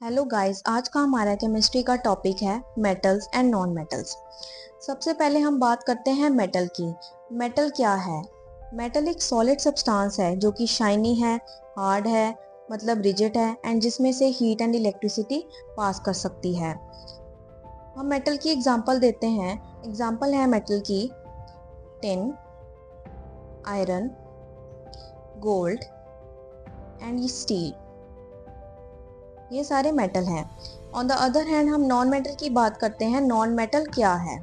Hello guys, आज का हमारा केमिस्ट्री का टॉपिक है मेटल्स एंड नॉन मेटल्स। सबसे पहले हम बात करते हैं मेटल की। मेटल क्या है? मेटल एक सॉलिड सब्सटेंस है जो कि शाइनी है, हार्ड है, मतलब रिजिड है एंड जिसमें से हीट एंड इलेक्ट्रिसिटी पास कर सकती है। हम मेटल की एग्जांपल देते हैं। एग्जांपल है मेटल की tin, iron, gold and steel. ये सारे मेटल हैं। ऑन द अदर हैंड हम नॉन मेटल की बात करते हैं। नॉन मेटल क्या है?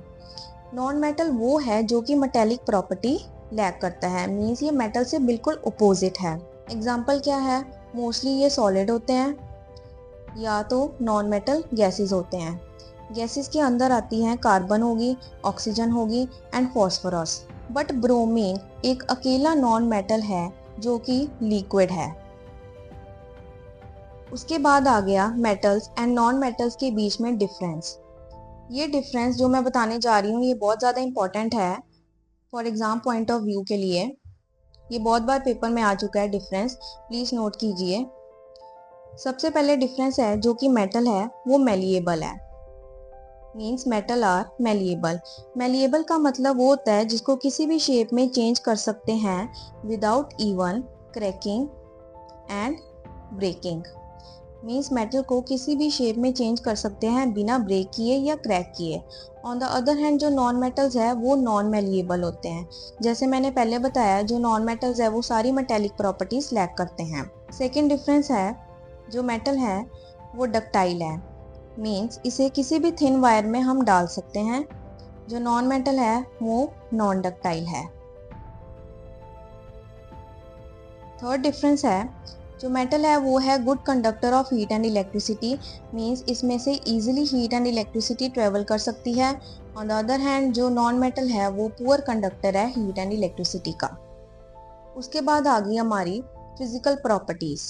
नॉन मेटल वो है जो कि मेटेलिक प्रॉपर्टी लैक करता है, मीन्स ये मेटल से बिल्कुल अपोजिट है। एग्जाम्पल क्या है? मोस्टली ये सॉलिड होते हैं या तो नॉन मेटल गैसेस होते हैं। गैसेस के अंदर आती हैं कार्बन होगी, ऑक्सीजन होगी एंड फॉस्फोरस। बट ब्रोमीन एक अकेला नॉन मेटल है जो कि लिक्विड है। उसके बाद आ गया मेटल्स एंड नॉन मेटल्स के बीच में डिफरेंस। ये डिफरेंस जो मैं बताने जा रही हूँ ये बहुत ज़्यादा इंपॉर्टेंट है for exam point of view के लिए। ये बहुत बार पेपर में आ चुका है डिफरेंस, प्लीज़ नोट कीजिए। सबसे पहले डिफरेंस है जो कि मेटल है वो मेलिएबल है, means metal are malleable. Malleable का मतलब वो होता है जिसको किसी भी शेप में चेंज कर सकते हैं without even cracking and breaking. Means metal को किसी भी शेप में चेंज कर सकते हैं बिना ब्रेक किए या क्रैक किए। ऑन द अदर हैंड जो नॉन मेटल्स है वो नॉन मेलिएबल होते हैं। जैसे मैंने पहले बताया, जो नॉन मेटल्स है वो सारी मेटेलिक प्रॉपर्टीज लैक करते हैं। सेकेंड डिफरेंस है, जो मेटल है वो डक्टाइल है, मीन्स इसे किसी भी थिन वायर में हम डाल सकते हैं। जो नॉन मेटल है वो नॉन डक्टाइल है। थर्ड डिफरेंस है, जो मेटल है वो है good conductor of heat and electricity, means इसमें से easily heat and electricity travel कर सकती है। ऑन द अदर हैंड जो नॉन मेटल है वो पुअर कंडक्टर है हीट एंड इलेक्ट्रिसिटी का। उसके बाद आ गई हमारी फिजिकल प्रॉपर्टीज।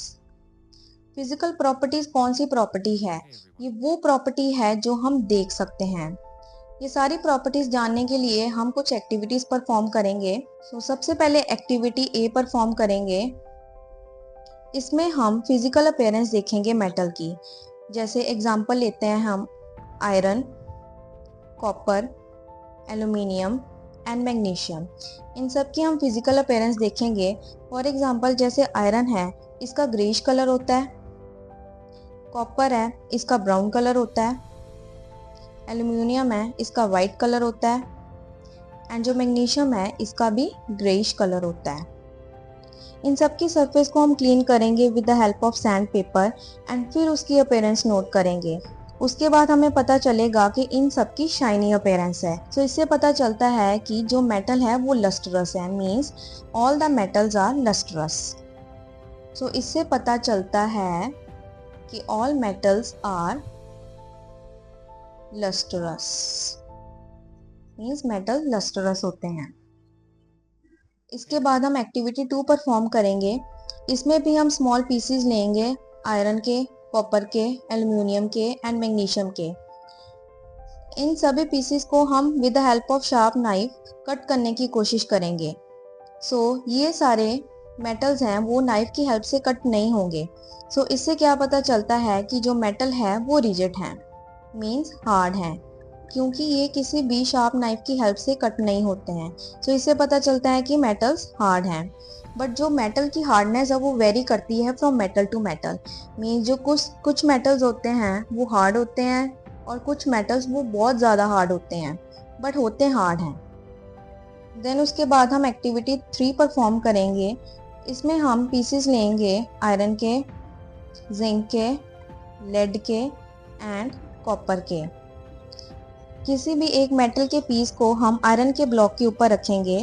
फिजिकल प्रॉपर्टीज कौन सी प्रॉपर्टी है? ये वो प्रॉपर्टी है जो हम देख सकते हैं। ये सारी प्रॉपर्टीज जानने के लिए हम कुछ एक्टिविटीज परफॉर्म करेंगे। सबसे पहले एक्टिविटी ए परफॉर्म करेंगे। इसमें हम फिजिकल अपीयरेंस देखेंगे मेटल की। जैसे एग्जांपल लेते हैं हम iron, copper, aluminium and magnesium. इन सब की हम फिजिकल अपीयरेंस देखेंगे। फॉर एग्जांपल जैसे आयरन है, इसका ग्रेइश कलर होता है। कॉपर है, इसका ब्राउन कलर होता है। एल्यूमिनियम है, इसका वाइट कलर होता है। एंड जो मैग्नीशियम है इसका भी ग्रेइश कलर होता है। इन सब की सरफेस को हम क्लीन करेंगे with the help of sand paper and फिर उसकी अपीयरेंस नोट करेंगे। उसके बाद हमें पता चलेगा कि इन सब की शाइनी अपीयरेंस है। सो इससे पता चलता है कि जो मेटल है वो लस्ट्रस है, means all the metals are lustrous. So इससे पता चलता है कि all metals are lustrous, means metal lustrous होते हैं। इसके बाद हम एक्टिविटी 2 परफॉर्म करेंगे। इसमें भी हम स्मॉल पीसीज लेंगे, आयरन के, कॉपर के, एल्यूमिनियम के एंड मैग्नीशियम के। इन सभी पीसीज को हम with the help of sharp knife cut करने की कोशिश करेंगे। ये सारे मेटल्स हैं वो नाइफ की हेल्प से कट नहीं होंगे। इससे क्या पता चलता है कि जो मेटल है वो रिजिड है, मीन्स हार्ड है, क्योंकि ये किसी भी शार्प नाइफ की हेल्प से कट नहीं होते हैं। इससे पता चलता है कि मेटल्स हार्ड हैं। बट जो मेटल की हार्डनेस है वो वेरी करती है from metal to metal, mean जो कुछ मेटल्स होते हैं वो हार्ड होते हैं और कुछ मेटल्स वो बहुत ज़्यादा हार्ड होते हैं, बट होते हार्ड हैं। देन उसके बाद हम एक्टिविटी 3 परफॉर्म करेंगे। इसमें हम पीसेस लेंगे आयरन के, जिंक के, लेड के एंड कॉपर के। किसी भी एक मेटल के पीस को हम आयरन के ब्लॉक के ऊपर रखेंगे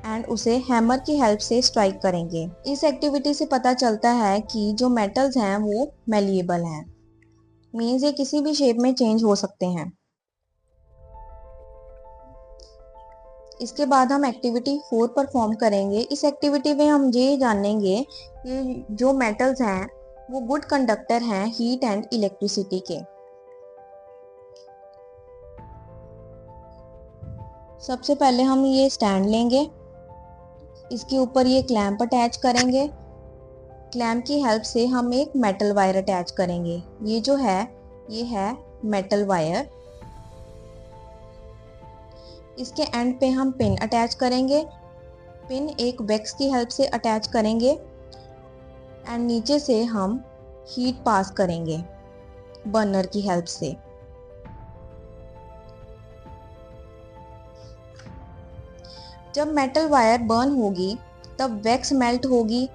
एंड उसे हैमर की हेल्प से स्ट्राइक करेंगे। इस एक्टिविटी से पता चलता है कि जो मेटल्स हैं वो मेलिएबल हैं, मीन्स ये किसी भी शेप में चेंज हो सकते हैं। इसके बाद हम एक्टिविटी 4 परफॉर्म करेंगे। इस एक्टिविटी में हम ये जानेंगे कि जो मेटल्स हैं वो गुड कंडक्टर हैं हीट एंड इलेक्ट्रिसिटी के। सबसे पहले हम ये स्टैंड लेंगे, इसके ऊपर ये क्लैंप अटैच करेंगे क्लैंप की हेल्प से हम एक मेटल वायर अटैच करेंगे। ये जो है ये है मेटल वायर। इसके एंड पे हम पिन अटैच करेंगे। पिन एक वैक्स की हेल्प से अटैच करेंगे एंड नीचे से हम हीट पास करेंगे बर्नर की हेल्प से। जब मेटल वायर बर्न होगी तब वैक्स मेल्ट होगी।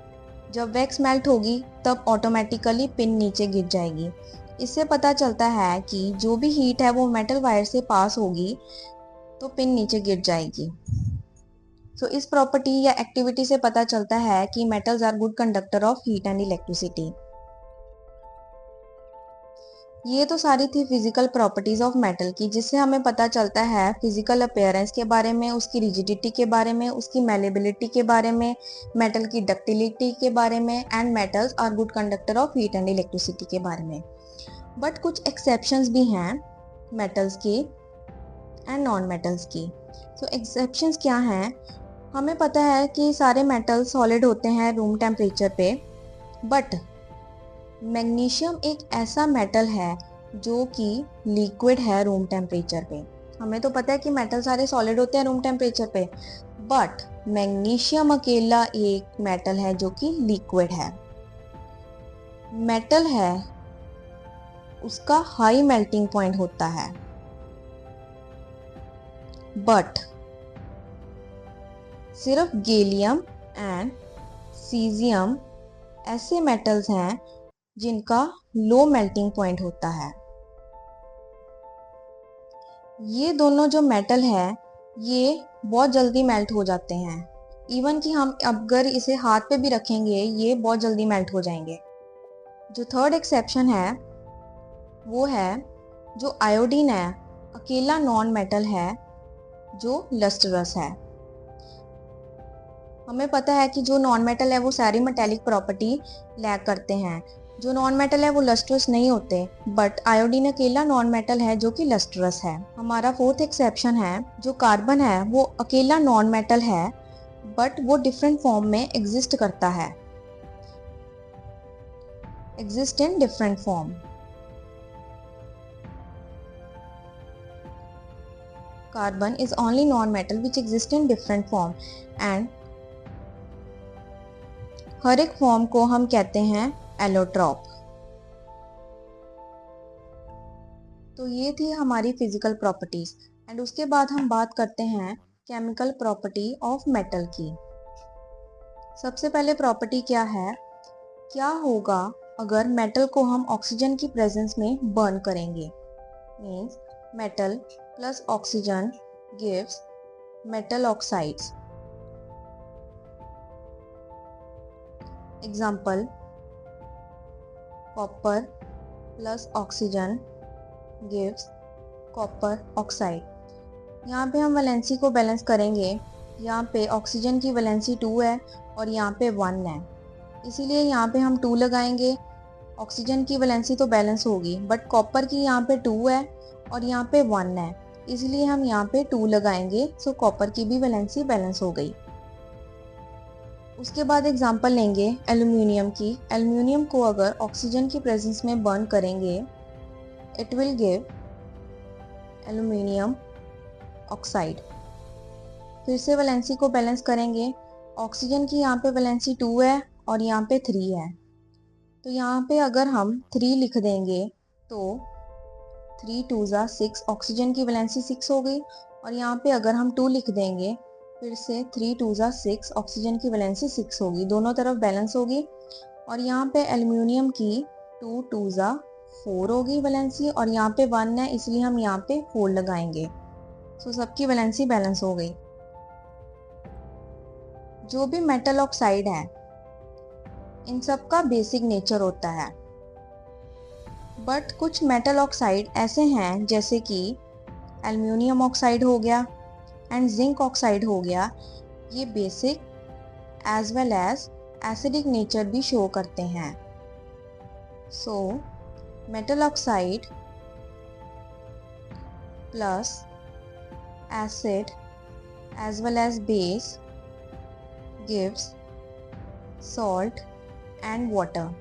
जब वैक्स मेल्ट होगी तब ऑटोमेटिकली पिन नीचे गिर जाएगी। इससे पता चलता है कि जो भी हीट है वो मेटल वायर से पास होगी तो पिन नीचे गिर जाएगी। सो इस प्रॉपर्टी या एक्टिविटी से पता चलता है कि metals are good conductor of heat and electricity. ये तो सारी थी फिजिकल प्रॉपर्टीज ऑफ मेटल की, जिससे हमें पता चलता है फिजिकल अपीयरेंस के बारे में, उसकी रिजिडिटी के बारे में, उसकी मेलेबिलिटी के बारे में, मेटल की डक्टिलिटी के बारे में and metals are good conductor of heat and electricity के बारे में। बट कुछ एक्सेप्शंस भी हैं मेटल्स की एंड नॉन मेटल्स की। सो एक्सेप्शंस क्या हैं? हमें पता है कि सारे मेटल सॉलिड होते हैं रूम टेम्परेचर पे, बट मैग्नीशियम एक ऐसा मेटल है जो कि लिक्विड है रूम टेम्परेचर पे। हमें तो पता है कि मेटल सारे सॉलिड होते हैं रूम टेम्परेचर पे, बट मैग्नीशियम अकेला एक मेटल है जो कि लिक्विड है। मेटल है उसका हाई मेल्टिंग पॉइंट होता है, बट सिर्फ गैलियम एंड सीजियम ऐसे मेटल्स हैं जिनका लो मेल्टिंग पॉइंट होता है। ये दोनों जो मेटल है ये बहुत जल्दी मेल्ट हो जाते हैं। इवन कि हम अगर इसे हाथ पे भी रखेंगे ये बहुत जल्दी मेल्ट हो जाएंगे। जो थर्ड एक्सेप्शन है वो है जो आयोडीन है अकेला नॉन मेटल है जो लस्टरस है। हमें पता है कि जो नॉन मेटल है वो सारी मेटेलिक प्रॉपर्टी लैक करते हैं। जो नॉन मेटल है वो लस्ट्रस नहीं होते, बट आयोडीन अकेला नॉन मेटल है जो कि लस्ट्रस है। हमारा फोर्थ एक्सेप्शन है जो कार्बन है वो अकेला नॉन मेटल है, बट वो डिफरेंट फॉर्म में एग्जिस्ट करता है, exist in different form. Carbon is only non metal which exist in different form and हर एक फॉर्म को हम कहते हैं एलोट्रॉप। तो ये थी हमारी फिजिकल प्रॉपर्टीज एंड उसके बाद हम बात करते हैं केमिकल प्रॉपर्टी ऑफ मेटल की। सबसे पहले प्रॉपर्टी क्या है? क्या होगा अगर मेटल को हम ऑक्सीजन की प्रेजेंस में बर्न करेंगे? Means metal plus oxygen gives metal oxides. Example copper plus oxygen gives copper oxide. यहाँ पे हम वैलेंसी को बैलेंस करेंगे। यहाँ पे ऑक्सीजन की वैलेंसी 2 है और यहाँ पे 1 है, इसीलिए यहाँ पे हम 2 लगाएंगे। ऑक्सीजन की वैलेंसी तो बैलेंस होगी, बट कॉपर की यहाँ पे 2 है और यहाँ पे 1 है, इसलिए हम यहाँ पे 2 लगाएंगे। सो कॉपर की भी वैलेंसी बैलेंस हो गई। उसके बाद एग्जांपल लेंगे एल्यूमिनियम की। एल्यूमिनियम को अगर ऑक्सीजन की प्रेजेंस में बर्न करेंगे it will give aluminium oxide. फिर से वैलेंसी को बैलेंस करेंगे। ऑक्सीजन की यहाँ पे वैलेंसी 2 है और यहाँ पे 3 है, तो यहाँ पे अगर हम 3 लिख देंगे तो 3 2 6, ऑक्सीजन की वैलेंसी 6 हो गई। और यहाँ पे अगर हम 2 लिख देंगे फिर से 3 2 6, ऑक्सीजन की वैलेंसी 6 होगी, दोनों तरफ बैलेंस होगी। और यहाँ पे एल्यूमिनियम की 2 2 4 होगी वैलेंसी और यहाँ पे 1 है, इसलिए हम यहाँ पे 4 लगाएंगे। सो सबकी वैलेंसी बैलेंस हो गई। जो भी मेटल ऑक्साइड है इन सब का बेसिक नेचर होता है, बट कुछ मेटल ऑक्साइड ऐसे हैं जैसे कि एल्यूमिनियम ऑक्साइड हो गया एंड जिंक ऑक्साइड हो गया, ये basic as well as acidic nature भी शो करते हैं। So metal oxide plus acid as well as base gives salt and water.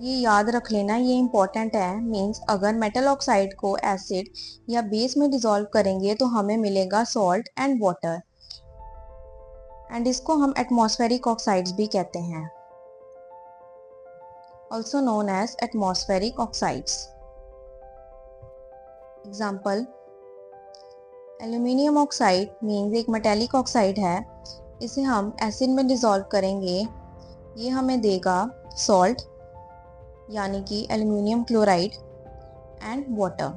ये याद रख लेना, ये इम्पॉर्टेंट है। मीन्स अगर मेटल ऑक्साइड को एसिड या बेस में डिसॉल्व करेंगे तो हमें मिलेगा सॉल्ट एंड वाटर, एंड इसको हम एटमॉस्फेरिक ऑक्साइड्स भी कहते हैं, also known as atmospheric oxides. Example, aluminium oxide means एक मेटेलिक ऑक्साइड है। इसे हम एसिड में डिसॉल्व करेंगे, ये हमें देगा सॉल्ट यानी कि एल्यूमिनियम क्लोराइड एंड वाटर।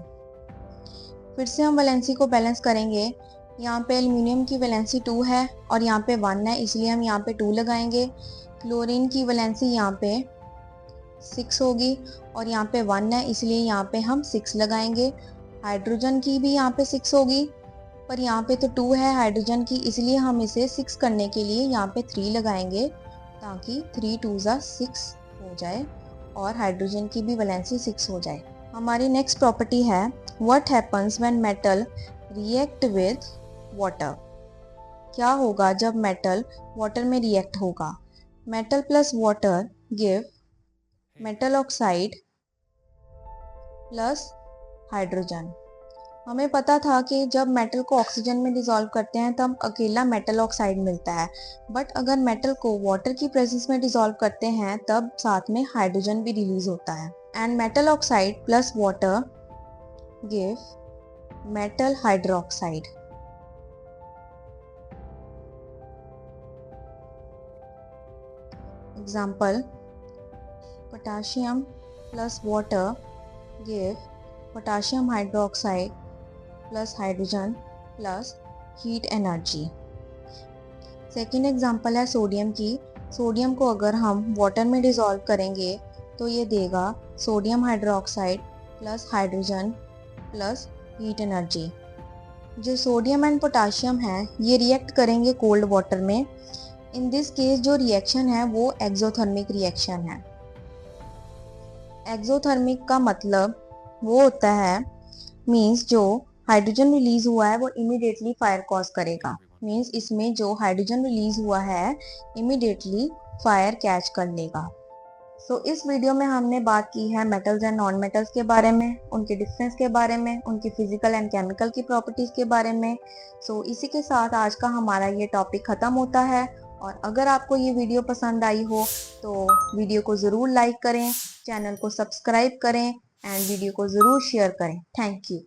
फिर से हम वैलेंसी को बैलेंस करेंगे। यहाँ पे एल्यूमिनियम की वैलेंसी 2 है और यहाँ पे 1 है, इसलिए हम यहाँ पे 2 लगाएंगे। क्लोरीन की वैलेंसी यहाँ पे 6 होगी और यहाँ पे 1 है, इसलिए यहाँ पे हम 6 लगाएंगे। हाइड्रोजन की भी यहाँ पे 6 होगी, पर यहाँ पे तो 2 है हाइड्रोजन की, इसलिए हम इसे 6 करने के लिए यहाँ पे 3 लगाएंगे, ताकि 3 2 6 हो जाए और हाइड्रोजन की भी वैलेंसी 6 हो जाए। हमारी नेक्स्ट प्रॉपर्टी है what happens when metal react with water. क्या होगा जब मेटल वाटर में रिएक्ट होगा? Metal plus water give metal oxide plus hydrogen. हमें पता था कि जब मेटल को ऑक्सीजन में डिसॉल्व करते हैं तब अकेला मेटल ऑक्साइड मिलता है, बट अगर मेटल को वाटर की प्रेजेंस में डिसॉल्व करते हैं तब साथ में हाइड्रोजन भी रिलीज होता है। And metal oxide plus water give metal hydroxide. Example, potassium plus water give potassium hydroxide plus hydrogen plus heat energy. Second example है सोडियम की। सोडियम को अगर हम वाटर में डिसॉल्व करेंगे तो ये देगा sodium hydroxide plus hydrogen plus heat energy. जो सोडियम एंड पोटाशियम है ये रिएक्ट करेंगे कोल्ड वाटर में। इन दिस केस जो रिएक्शन है वो एक्सोथर्मिक रिएक्शन है। एक्सोथर्मिक का मतलब वो होता है, मीन्स जो हाइड्रोजन रिलीज हुआ है वो इमीडिएटली फायर कॉज करेगा। मीन्स इसमें जो हाइड्रोजन रिलीज हुआ है इमीडिएटली फायर कैच कर लेगा। सो इस वीडियो में हमने बात की है मेटल्स एंड नॉन मेटल्स के बारे में, उनके डिफरेंस के बारे में, उनकी फिजिकल एंड केमिकल की प्रॉपर्टीज के बारे में। सो इसी के साथ आज का हमारा ये टॉपिक खत्म होता है। और अगर आपको ये वीडियो पसंद आई हो तो वीडियो को ज़रूर लाइक करें, चैनल को सब्सक्राइब करें एंड वीडियो को ज़रूर शेयर करें। Thank you.